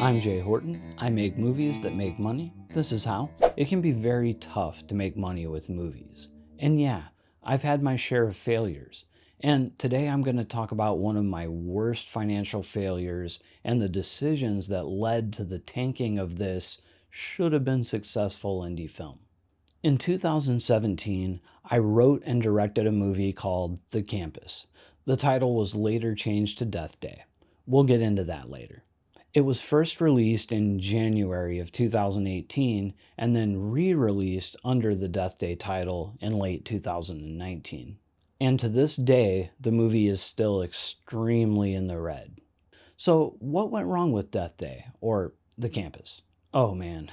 I'm Jay Horton. I make movies that make money. This is how. It can be very tough to make money with movies. And yeah, I've had my share of failures. And today I'm going to talk about one of my worst financial failures and the decisions that led to the tanking of this should have been successful indie film. In 2017, I wrote and directed a movie called The Campus. The title was later changed to Deathday. We'll get into that later. It was first released in January of 2018 and then re-released under the Deathday title in late 2019. And to this day, the movie is still extremely in the red. So what went wrong with Deathday, or The Campus? Oh man,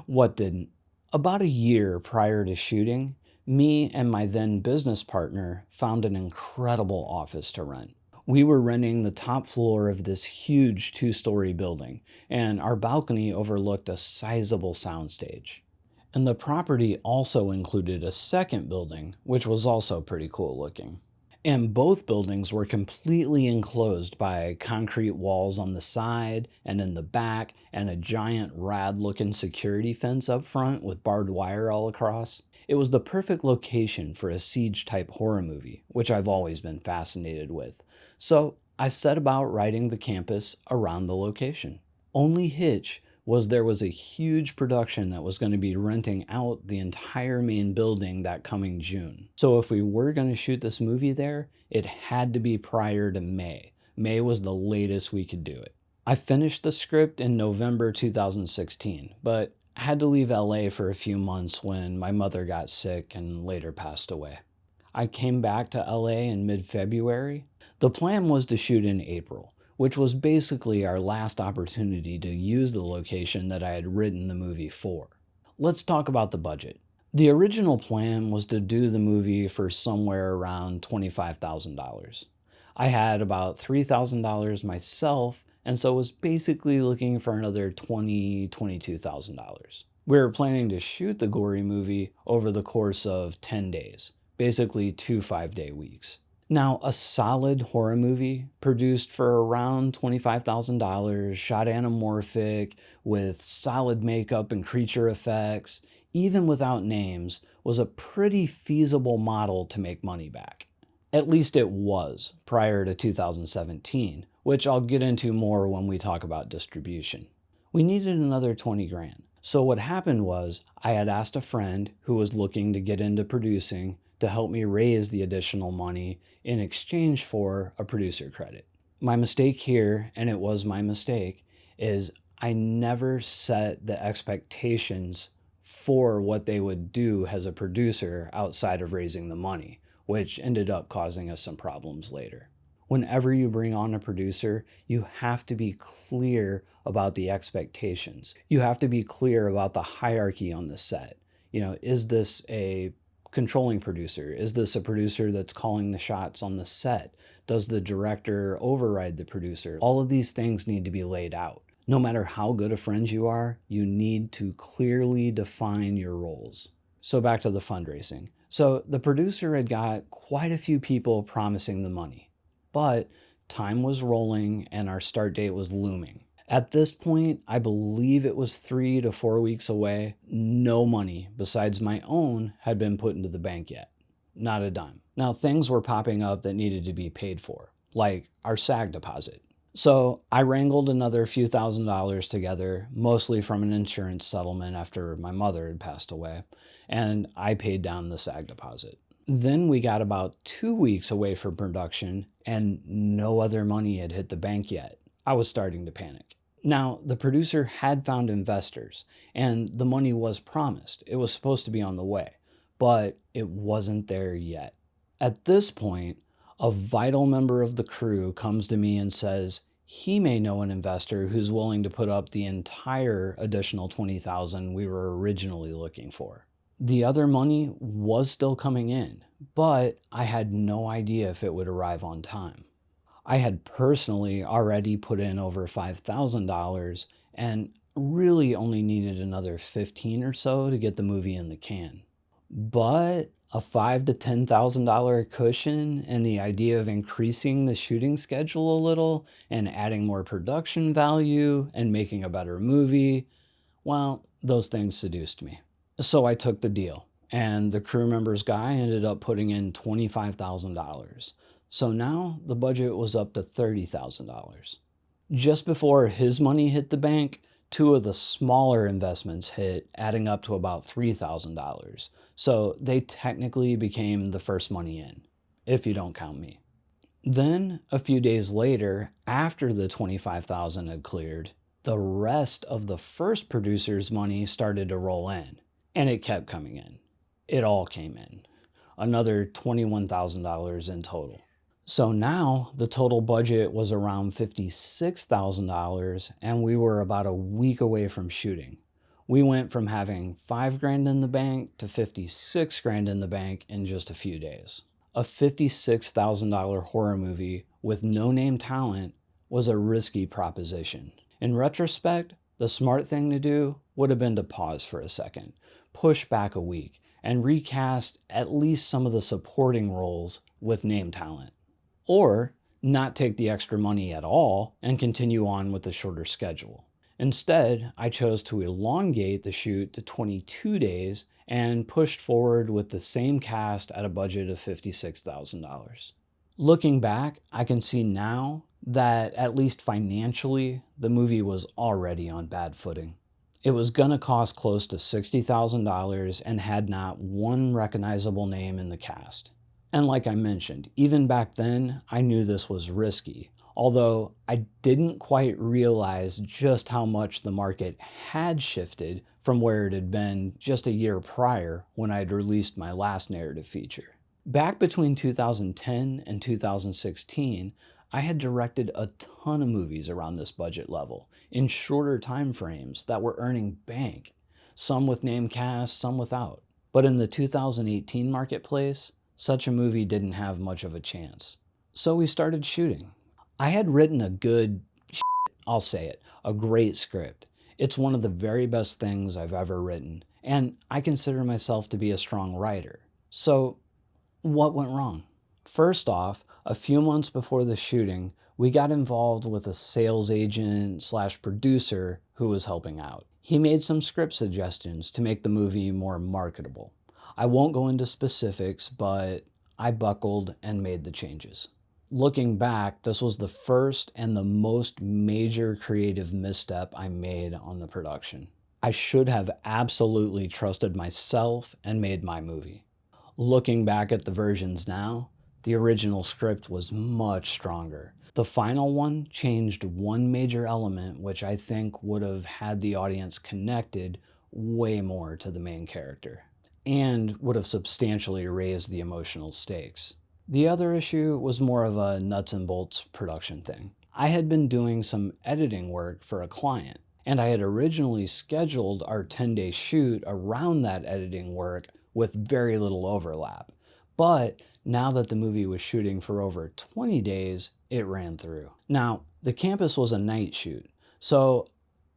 what didn't? About a year prior to shooting, me and my then business partner found an incredible office to rent. We were renting the top floor of this huge two-story building, and our balcony overlooked a sizable soundstage. And the property also included a second building, which was also pretty cool looking. And both buildings were completely enclosed by concrete walls on the side and in the back, and a giant rad-looking security fence up front with barbed wire all across. It was the perfect location for a siege-type horror movie, which I've always been fascinated with. So I set about writing The Campus around the location. Only hitch was there was a huge production that was going to be renting out the entire main building that coming June. So if we were going to shoot this movie there, it had to be prior to May. May was the latest we could do it. I finished the script in November 2016, but had to leave LA for a few months when my mother got sick and later passed away. I came back to LA in mid-February. The plan was to shoot in April, which was basically our last opportunity to use the location that I had written the movie for. Let's talk about the budget. The original plan was to do the movie for somewhere around $25,000. I had about $3,000 myself, and so was basically looking for another $22,000. We were planning to shoot the gory movie over the course of 10 days, basically 2 5-day weeks. Now, a solid horror movie produced for around $25,000, shot anamorphic, with solid makeup and creature effects, even without names, was a pretty feasible model to make money back. At least it was prior to 2017, which I'll get into more when we talk about distribution. We needed another 20 grand. So what happened was I had asked a friend who was looking to get into producing to help me raise the additional money in exchange for a producer credit. My mistake here, and it was my mistake, is I never set the expectations for what they would do as a producer outside of raising the money, which ended up causing us some problems later. Whenever you bring on a producer, you have to be clear about the expectations. You have to be clear about the hierarchy on the set. Is this a controlling producer? Is this a producer that's calling the shots on the set? Does the director override the producer? All of these things need to be laid out. No matter how good of friends you are, you need to clearly define your roles. So back to the fundraising. So the producer had got quite a few people promising the money, but time was rolling and our start date was looming. At this point, I believe it was 3 to 4 weeks away. No money besides my own had been put into the bank yet. Not a dime. Now, things were popping up that needed to be paid for, like our SAG deposit. So I wrangled another few $1,000s together, mostly from an insurance settlement after my mother had passed away, and I paid down the SAG deposit. Then we got about 2 weeks away from production, and no other money had hit the bank yet. I was starting to panic. Now, the producer had found investors, and the money was promised. It was supposed to be on the way, but it wasn't there yet. At this point, a vital member of the crew comes to me and says he may know an investor who's willing to put up the entire additional $20,000 we were originally looking for. The other money was still coming in, but I had no idea if it would arrive on time. I had personally already put in over $5,000 and really only needed another 15 or so to get the movie in the can. But A $5,000 to $10,000 cushion and the idea of increasing the shooting schedule a little and adding more production value and making a better movie, well, those things seduced me. So I took the deal, and the crew members guy ended up putting in $25,000. So now the budget was up to $30,000. Just before his money hit the bank, two of the smaller investments hit, adding up to about $3,000. So they technically became the first money in, if you don't count me. Then, a few days later, after the $25,000 had cleared, the rest of the first producer's money started to roll in, and it kept coming in. It all came in. Another $21,000 in total. So now the total budget was around $56,000, and we were about a week away from shooting. We went from having $5,000 in the bank to $56,000 in the bank in just a few days. A $56,000 horror movie with no name talent was a risky proposition. In retrospect, the smart thing to do would have been to pause for a second, push back a week, and recast at least some of the supporting roles with name talent. Or not take the extra money at all and continue on with the shorter schedule. Instead, I chose to elongate the shoot to 22 days and pushed forward with the same cast at a budget of $56,000. Looking back, I can see now that at least financially, the movie was already on bad footing. It was gonna cost close to $60,000 and had not one recognizable name in the cast. And like I mentioned, even back then, I knew this was risky, although I didn't quite realize just how much the market had shifted from where it had been just a year prior when I'd released my last narrative feature. Back between 2010 and 2016, I had directed a ton of movies around this budget level in shorter time frames that were earning bank, some with name casts, some without. But in the 2018 marketplace, such a movie didn't have much of a chance. So we started shooting. I had written I'll say it, a great script. It's one of the very best things I've ever written, and I consider myself to be a strong writer. So what went wrong? First off, a few months before the shooting, we got involved with a sales agent / producer who was helping out. He made some script suggestions to make the movie more marketable. I won't go into specifics, but I buckled and made the changes. Looking back, this was the first and the most major creative misstep I made on the production. I should have absolutely trusted myself and made my movie. Looking back at the versions now, the original script was much stronger. The final one changed one major element which I think would have had the audience connected way more to the main character, and would have substantially raised the emotional stakes. The other issue was more of a nuts and bolts production thing. I had been doing some editing work for a client, and I had originally scheduled our 10-day shoot around that editing work with very little overlap. But now that the movie was shooting for over 20 days, it ran through. Now, the campus was a night shoot, so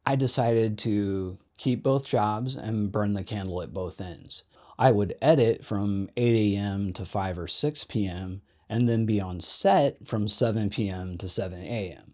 I decided to keep both jobs and burn the candle at both ends. I would edit from 8 a.m. to 5 or 6 p.m. and then be on set from 7 p.m. to 7 a.m.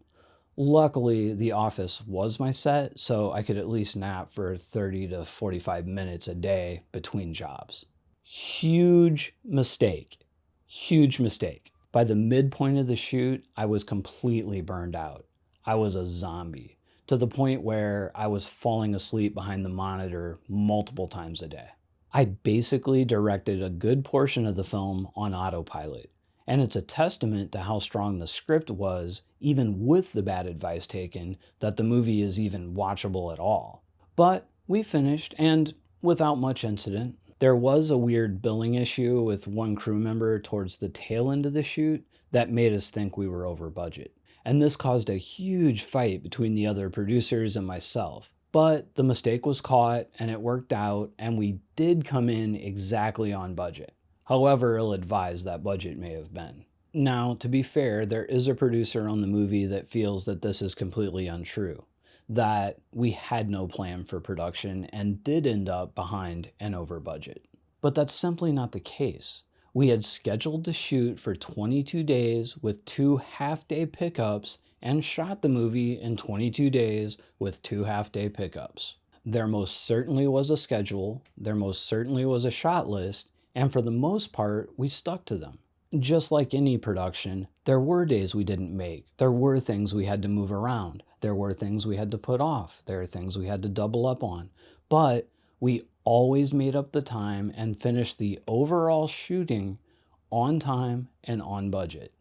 Luckily, the office was my set, so I could at least nap for 30 to 45 minutes a day between jobs. Huge mistake. Huge mistake. By the midpoint of the shoot, I was completely burned out. I was a zombie, to the point where I was falling asleep behind the monitor multiple times a day. I basically directed a good portion of the film on autopilot, and it's a testament to how strong the script was, even with the bad advice taken, that the movie is even watchable at all. But we finished, and without much incident. There was a weird billing issue with one crew member towards the tail end of the shoot that made us think we were over budget, and this caused a huge fight between the other producers and myself. But the mistake was caught and it worked out, and we did come in exactly on budget. However ill-advised that budget may have been. Now, to be fair, there is a producer on the movie that feels that this is completely untrue, that we had no plan for production and did end up behind and over budget. But that's simply not the case. We had scheduled to shoot for 22 days with 2 half-day pickups and shot the movie in 22 days with 2 half-day pickups. There most certainly was a schedule, there most certainly was a shot list, and for the most part, we stuck to them. Just like any production, there were days we didn't make. There were things we had to move around. There were things we had to put off. There are things we had to double up on. But we always made up the time and finished the overall shooting on time and on budget.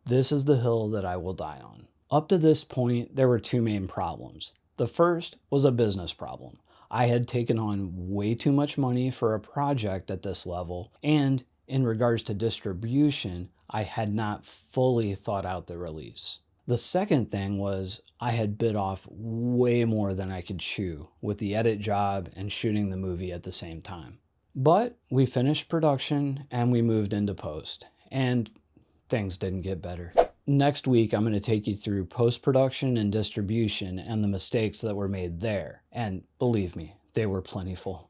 This is the hill that I will die on. Up to this point, there were 2 main problems. The first was a business problem. I had taken on way too much money for a project at this level, and in regards to distribution, I had not fully thought out the release. The second thing was I had bit off way more than I could chew with the edit job and shooting the movie at the same time. But we finished production and we moved into post, and things didn't get better. Next week, I'm going to take you through post-production and distribution and the mistakes that were made there. And believe me, they were plentiful.